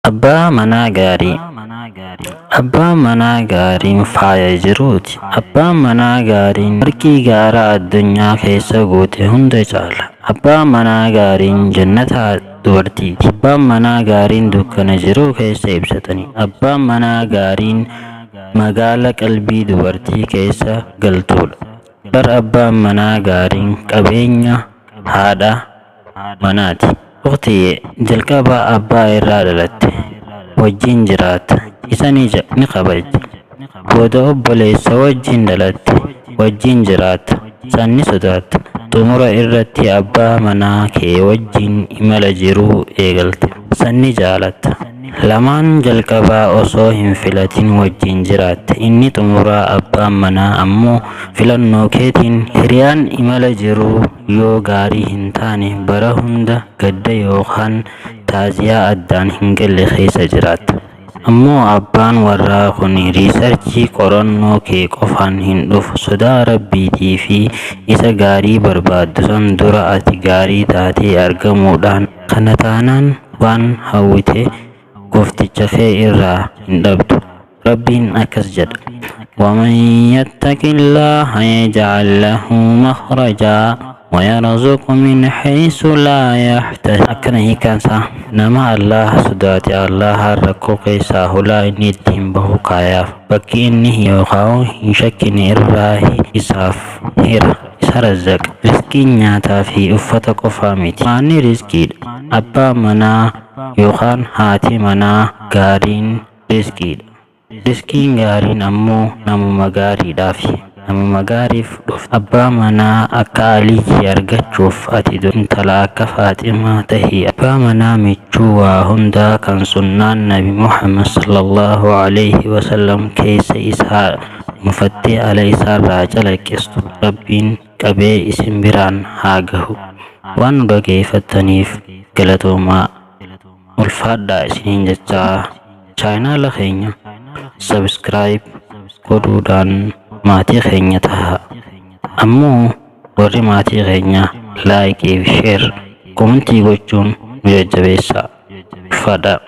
Abbaa manaa gaarii. Abbaan manaa gaariin faaya jiruuti. Abbaan manaa gaariin warqii gaara addunyaa keessa guute hunda caala. Abbaan manaa gaariin jannata dubartiiti. Abbaan manaa gaariin dukkana jiruu keessa ibsatani. Abbaan manaa gaariin magaala qalbii dubartii keessa galtudha. Abbaan manaa gaariin qabeenya haadha manaati. Ukhtiye jalqaba abbaa irraa dhalatte. Wajjin jiraatta. Isa ni kabajja. Booda obboleessa wajjin dhalatte. Wajjin jiraatta. Sanni sodaatta. Xumura irratti abbaa manaa kee wajjin imala jiruu eegalta. Sanni jaalatta. Lamaan jalqabaa osoo hin filatin wajjin jiraatte. Inni xumuraa abbaan manaa ammoo filannoo keetiin hiriyaan imala jiruu yoo gaarii hin taane bara hunda gadda yookaan taaziyaa addaan hin galle keessa jiraatta. Ammoo abbaan warraa kun riisarchii qorannoo kee qofaan hin dhufu. Sodaa rabbiitii fi isa gaarii barbaaddu san dura ati gaarii taatee argamuudhaan kana taanaan waan hawwite goofticha kee irraa hin dhabdu. Rabbiin akkas jedha: ومن يتق الله يجعل له مخرجا ويرزق من حيث لا يحتسب. akkana hiikansa nama Allah sodaate Allah rakkoo keessaa hulaa inni ittiin bahu kaayaaf bakki inni yookaan hin shakkine irraa isaaf hira isa razzaqa. Riskiin nyaataa fi uffata qofaa miti. Maanni riskiidha. Abbaan manaa yookaan haati manaa gaariin riskiidha. Riskiin gaariin ammoo namuma gaariidhaafi. Namuma gaariif dhufti. Abbaa manaa akka Aliyyi argachuuf ati intala akka Faaximaa tahi. Abbaa manaa michuu waa hundaa kan sunnaan Nabi Muhammad sallallahu alaihi wasallam keessa isaa mufattee ala isaarraa calaqqistu. Rabbiin qabee isin biraan haa gahu. Waan nu dhageeffattaniif galatoomaa. Ulfaadhaa isiniin jechaa chaayinaala keenya subscribe godhuudhaan maatii keenya taha. Ammoo warri maatii keenya laayikii fi sheer komentii gochuun nu jajjabeessaa. Ulfaadhaa.